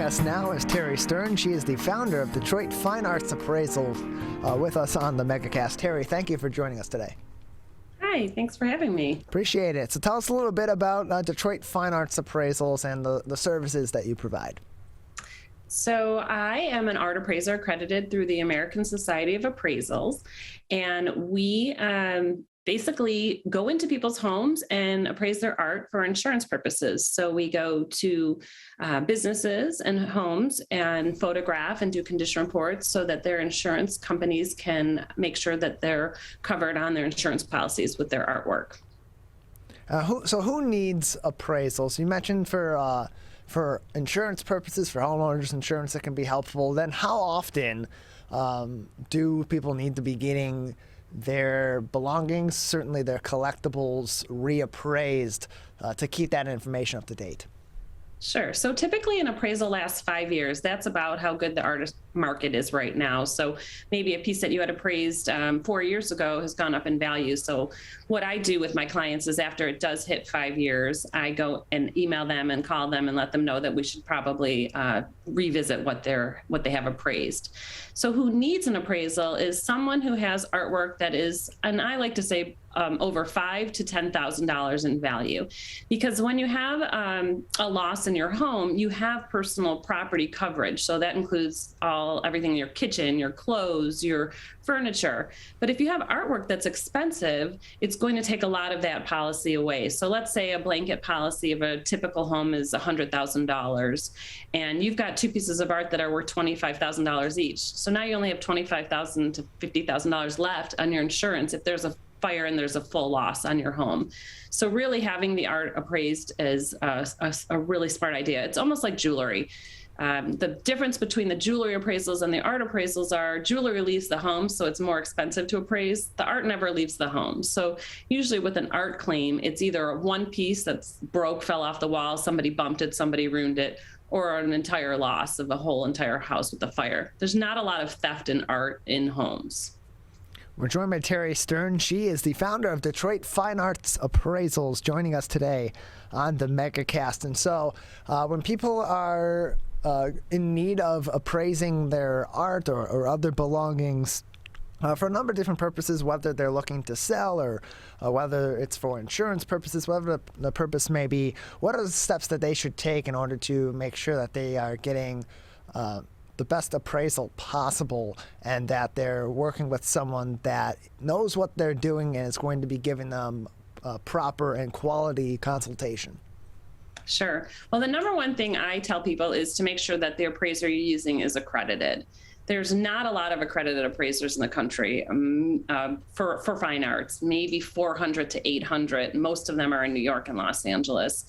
us now is Terri Stearn. She is the founder of Detroit Fine Arts Appraisal, with us on the Megacast. Terri, thank you for joining us today. Hi, thanks for having me. Appreciate it. So tell us a little bit about Detroit Fine Arts Appraisals and the services that you provide. So I am an art appraiser accredited through the American Society of Appraisals, and we basically go into people's homes and appraise their art for insurance purposes. So we go to businesses and homes and photograph and do condition reports so that their insurance companies can make sure that they're covered on their insurance policies with their artwork. So who needs appraisals? You mentioned for insurance purposes, for homeowners insurance, that can be helpful. Then how often do people need to be getting their belongings, certainly their collectibles, reappraised to keep that information up to date? Sure. So typically an appraisal lasts 5 years. That's about how good the art market is right now. So maybe a piece that you had appraised 4 years ago has gone up in value. So what I do with my clients is after it does hit 5 years, I go and email them and call them and let them know that we should probably revisit what they have appraised. So who needs an appraisal is someone who has artwork that is, and I like to say, over $5,000 to $10,000 in value, because when you have a loss in your home, you have personal property coverage. So that includes everything in your kitchen, your clothes, your furniture. But if you have artwork that's expensive, it's going to take a lot of that policy away. So let's say a blanket policy of a typical home is $100,000, and you've got two pieces of art that are worth $25,000 each. So now you only have $25,000 to $50,000 left on your insurance if there's a fire and there's a full loss on your home. So really having the art appraised is a really smart idea. It's almost like jewelry. The difference between the jewelry appraisals and the art appraisals are jewelry leaves the home, so it's more expensive to appraise. The art never leaves the home. So usually with an art claim, it's either one piece that's broke, fell off the wall, somebody bumped it, somebody ruined it, or an entire loss of a whole entire house with a fire. There's not a lot of theft in art in homes. We're joined by Terri Stearn. She is the founder of Detroit Fine Arts Appraisals, joining us today on the Megacast. And so when people are in need of appraising their art or other belongings for a number of different purposes, whether they're looking to sell or whether it's for insurance purposes, whatever the purpose may be, what are the steps that they should take in order to make sure that they are getting the best appraisal possible and that they're working with someone that knows what they're doing and is going to be giving them proper and quality consultation? Sure. Well, the number one thing I tell people is to make sure that the appraiser you're using is accredited. There's not a lot of accredited appraisers in the country for fine arts, maybe 400 to 800. Most of them are in New York and Los Angeles.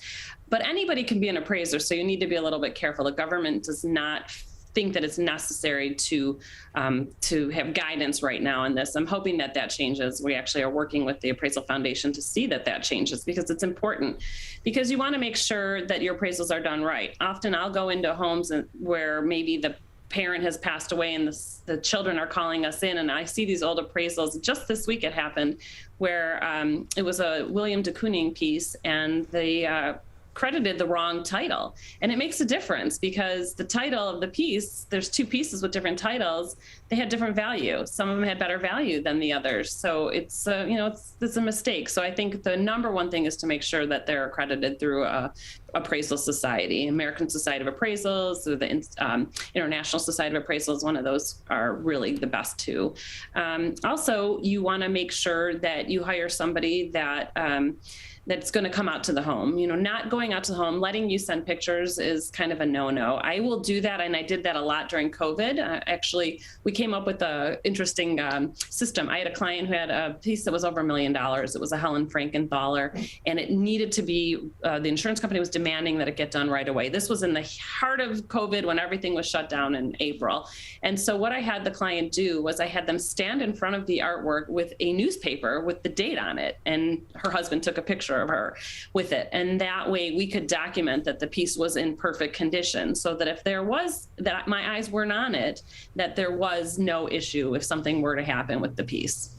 But anybody can be an appraiser, so you need to be a little bit careful. The government does not think that it's necessary to have guidance right now on this. I'm hoping that changes. We actually are working with the Appraisal Foundation to see that changes, because it's important. Because you want to make sure that your appraisals are done right. Often I'll go into homes where maybe the parent has passed away and the children are calling us in, and I see these old appraisals. Just this week it happened where it was a William de Kooning piece, and the credited the wrong title. And it makes a difference because the title of the piece, there's two pieces with different titles, they had different value. Some of them had better value than the others. So it's a mistake. So I think the number one thing is to make sure that they're accredited through a appraisal society. American Society of Appraisals, or the International Society of Appraisals, one of those are really the best two. Also, you want to make sure that you hire somebody that's going to come out to the home. Not going out to the home, letting you send pictures is kind of a no-no. I will do that, and I did that a lot during COVID. Actually, we came up with an interesting system. I had a client who had a piece that was over $1 million. It was a Helen Frankenthaler, and it needed to be, the insurance company was demanding that it get done right away. This was in the heart of COVID when everything was shut down in April. And so what I had the client do was I had them stand in front of the artwork with a newspaper with the date on it, and her husband took a picture of her with it. And that way we could document that the piece was in perfect condition, so that if there was, that my eyes weren't on it, that there was no issue if something were to happen with the piece.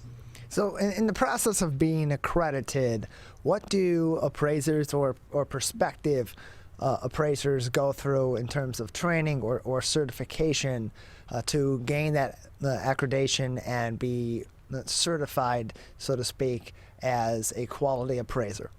So in the process of being accredited, what do appraisers or prospective appraisers go through in terms of training or certification to gain that accreditation and be certified, so to speak, as a quality appraiser?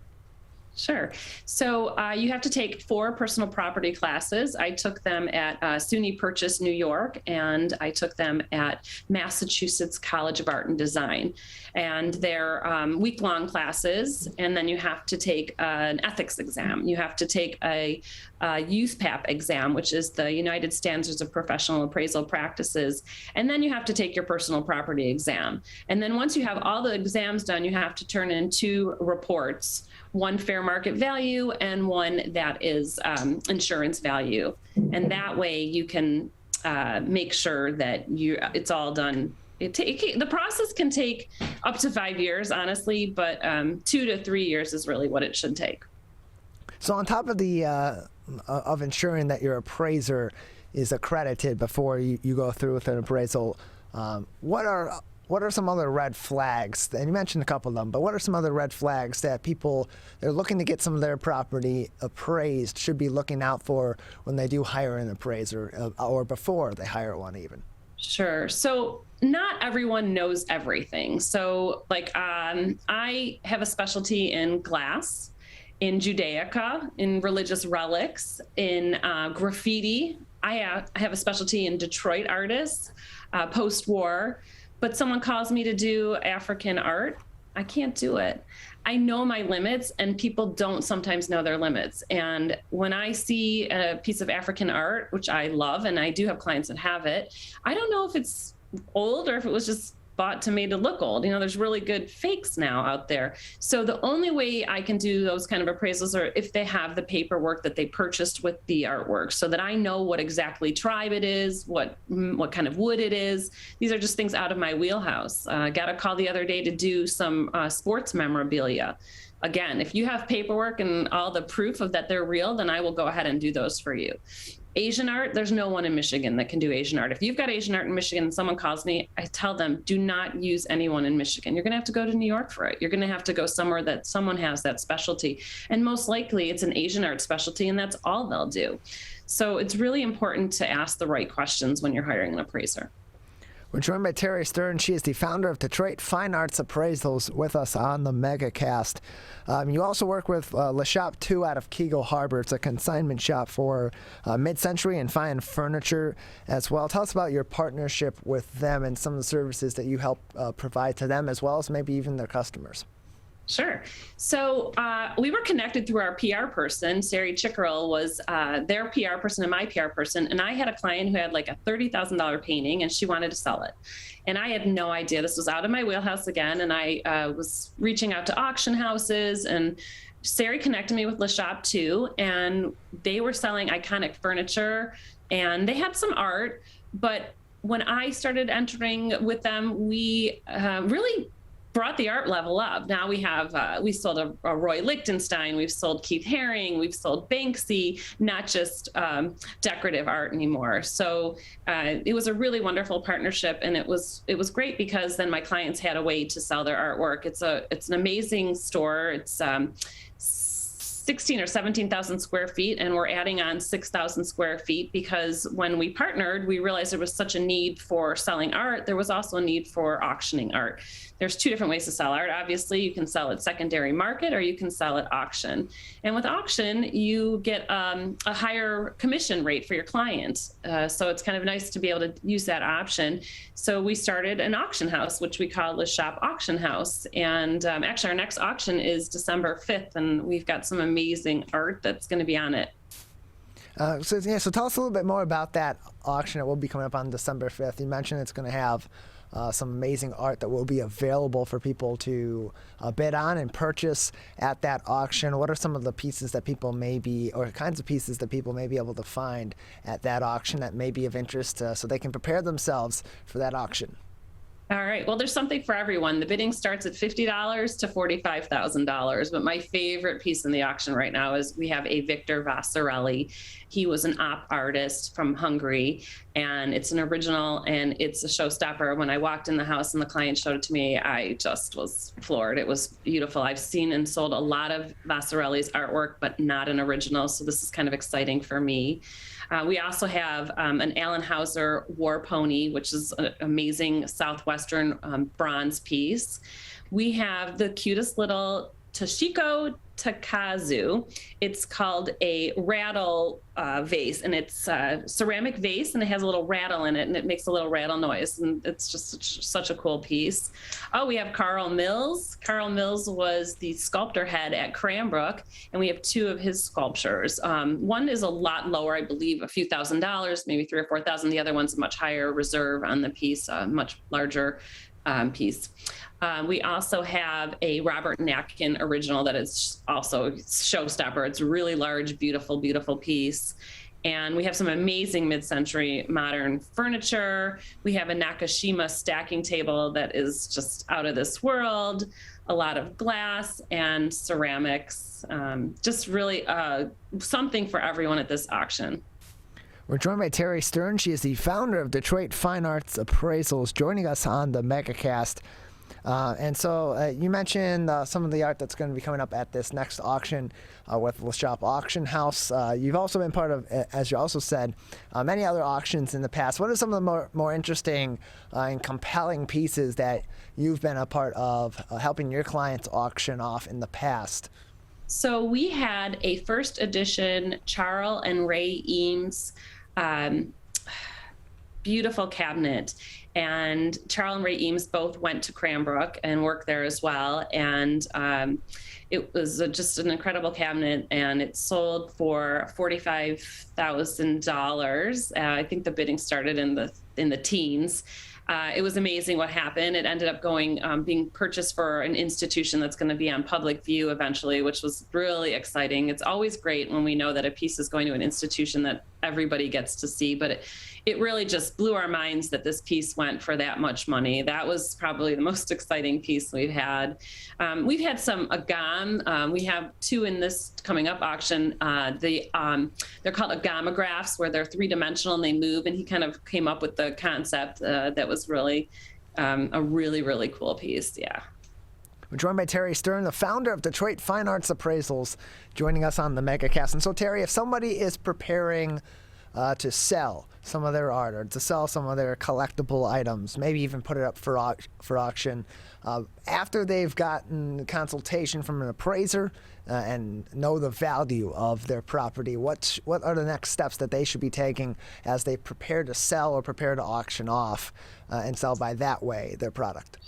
Sure. So you have to take 4 personal property classes. I took them at SUNY Purchase, New York, and I took them at Massachusetts College of Art and Design. And they're week-long classes, and then you have to take an ethics exam. You have to take a USPAP exam, which is the United Standards of Professional Appraisal Practices. And then you have to take your personal property exam. And then once you have all the exams done, you have to turn in 2 reports, one fair market value and one that is insurance value. And that way you can make sure that it's all done. The process can take up to 5 years, honestly, but 2 to 3 years is really what it should take. So on top of the of ensuring that your appraiser is accredited before you go through with an appraisal, what are some other red flags? And you mentioned a couple of them, but what are some other red flags that people that are looking to get some of their property appraised should be looking out for when they do hire an appraiser or before they hire one even? Sure. So not everyone knows everything. So like I have a specialty in glass, in Judaica, in religious relics, in graffiti. I have a specialty in Detroit artists, post-war. But someone calls me to do African art, I can't do it. I know my limits, and people don't sometimes know their limits. And when I see a piece of African art, which I love, and I do have clients that have it, I don't know if it's old or if it was just bought to made to look old. You know, there's really good fakes now out there. So the only way I can do those kind of appraisals are if they have the paperwork that they purchased with the artwork, so that I know what exactly tribe it is, what kind of wood it is. These are just things out of my wheelhouse. Got a call the other day to do some sports memorabilia. Again, if you have paperwork and all the proof of that they're real, then I will go ahead and do those for you. Asian art, there's no one in Michigan that can do Asian art. If you've got Asian art in Michigan and someone calls me, I tell them, do not use anyone in Michigan. You're going to have to go to New York for it. You're going to have to go somewhere that someone has that specialty. And most likely it's an Asian art specialty, and that's all they'll do. So it's really important to ask the right questions when you're hiring an appraiser. We're joined by Terri Stearn. She is the founder of Detroit Fine Arts Appraisals with us on the Megacast. You also work with Le Shop 2 out of Kegel Harbor. It's a consignment shop for mid-century and fine furniture as well. Tell us about your partnership with them and some of the services that you help provide to them, as well as maybe even their customers. Sure. So we were connected through our PR person. Sari Chickerell was their PR person and my PR person. And I had a client who had like a $30,000 painting, and she wanted to sell it. And I had no idea. This was out of my wheelhouse again. And I was reaching out to auction houses, and Sari connected me with Le Shop 2, and they were selling iconic furniture, and they had some art. But when I started entering with them, we really brought the art level up. Now we sold a Roy Lichtenstein, we've sold Keith Haring, we've sold Banksy, not just decorative art anymore. So it was a really wonderful partnership, and it was great because then my clients had a way to sell their artwork. It's an amazing store. It's 16 or 17,000 square feet, and we're adding on 6,000 square feet because when we partnered, we realized there was such a need for selling art. There was also a need for auctioning art. There's 2 different ways to sell art. Obviously, you can sell at secondary market or you can sell at auction. And with auction, you get a higher commission rate for your client. So it's kind of nice to be able to use that option. So we started an auction house, which we call Le Shop Auction House. And actually, our next auction is December 5th, and we've got some amazing art that's going to be on it. So tell us a little bit more about that auction that will be coming up on December 5th. You mentioned it's going to have some amazing art that will be available for people to bid on and purchase at that auction. What are some of the pieces that people may be, or kinds of pieces that people may be able to find at that auction that may be of interest so they can prepare themselves for that auction? All right. Well, there's something for everyone. The bidding starts at $50 to $45,000. But my favorite piece in the auction right now is we have a Victor Vasarely. He was an op artist from Hungary, and it's an original and it's a showstopper. When I walked in the house and the client showed it to me, I just was floored. It was beautiful. I've seen and sold a lot of Vasarely's artwork, but not an original. So this is kind of exciting for me. We also have an Allen Hauser War Pony, which is an amazing Southwestern bronze piece. We have the cutest little Toshiko Takazu. It's called a Rattle Vase, and it's a ceramic vase, and it has a little rattle in it, and it makes a little rattle noise, and it's just such a cool piece. Oh, we have Carl Mills. Carl Mills was the sculptor head at Cranbrook, and we have two of his sculptures. One is a lot lower, I believe, a few $1,000s, maybe $3,000 or $4,000. The other one's a much higher reserve on the piece, a much larger piece. We also have a Robert Natkin original that is also showstopper. It's a really large, beautiful, beautiful piece. And we have some amazing mid-century modern furniture. We have a Nakashima stacking table that is just out of this world, a lot of glass and ceramics, just really something for everyone at this auction. We're joined by Terri Stearn. She is the founder of Detroit Fine Arts Appraisals, joining us on the Megacast. And so you mentioned some of the art that's going to be coming up at this next auction with Le Shop Auction House. You've also been part of, as you also said, many other auctions in the past. What are some of the more interesting and compelling pieces that you've been a part of helping your clients auction off in the past? So we had a first edition Charles and Ray Eames beautiful cabinet. And Charles and Ray Eames both went to Cranbrook and worked there as well. And it was just an incredible cabinet, and it sold for $45,000. I think the bidding started in the teens. It was amazing what happened. It ended up being purchased for an institution that's going to be on public view eventually, which was really exciting. It's always great when we know that a piece is going to an institution that everybody gets to see, but it really just blew our minds that this piece went for that much money. That was probably the most exciting piece we've had. We've had some agam. We have two in this coming up auction. They're called agamagraphs, where they're three-dimensional and they move, and he kind of came up with the concept that was really a really, really cool piece. Yeah. We're joined by Terri Stearn, the founder of Detroit Fine Arts Appraisals, joining us on the Megacast. And so, Terri, if somebody is preparing to sell some of their art or to sell some of their collectible items, maybe even put it up for auction, after they've gotten consultation from an appraiser and know the value of their property, what are the next steps that they should be taking as they prepare to sell or prepare to auction off and sell by that way their product?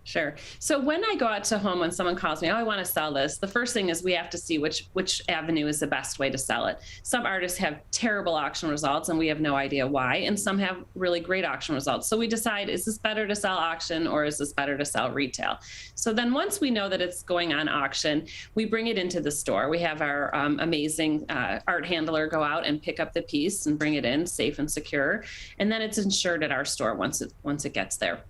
Sure. So when I go out to home, when someone calls me, oh, I want to sell this, the first thing is we have to see which avenue is the best way to sell it. Some artists have terrible auction results and we have no idea why, and some have really great auction results. So we decide, is this better to sell auction or is this better to sell retail? So then once we know that it's going on auction, we bring it into the store. We have our amazing art handler go out and pick up the piece and bring it in safe and secure. And then it's insured at our store once it gets there.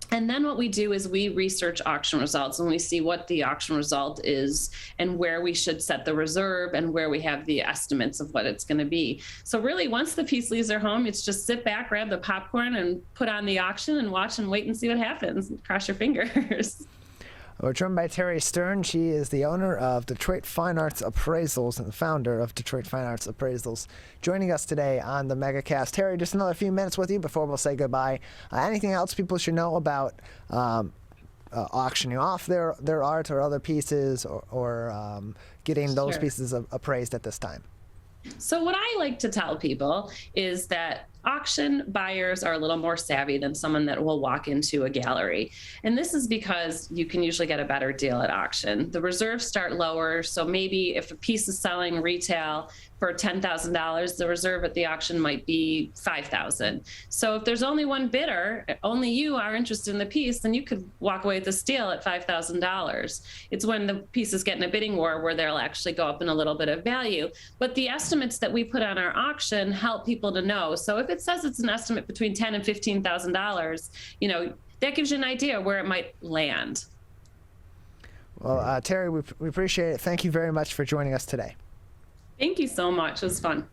And then what we do is we research auction results and we see what the auction result is and where we should set the reserve and where we have the estimates of what it's going to be. So really, once the piece leaves their home, it's just sit back, grab the popcorn, and put on the auction and watch and wait and see what happens. Cross your fingers. We're joined by Terri Stearn. She is the owner of Detroit Fine Arts Appraisals and the founder of Detroit Fine Arts Appraisals, joining us today on the Megacast. Terri, just another few minutes with you before we'll say goodbye. Anything else people should know about auctioning off their art or other pieces or getting those Sure. pieces appraised at this time? So what I like to tell people is that auction buyers are a little more savvy than someone that will walk into a gallery. And this is because you can usually get a better deal at auction. The reserves start lower. So maybe if a piece is selling retail for $10,000, the reserve at the auction might be $5,000. So if there's only one bidder, only you are interested in the piece, then you could walk away with this deal at $5,000. It's when the pieces get in a bidding war where they'll actually go up in a little bit of value. But the estimates that we put on our auction help people to know. So if it says it's an estimate between $10,000 and $15,000, that gives you an idea where it might land. Well, Terri, we appreciate it. Thank you very much for joining us today. Thank you so much. It was fun.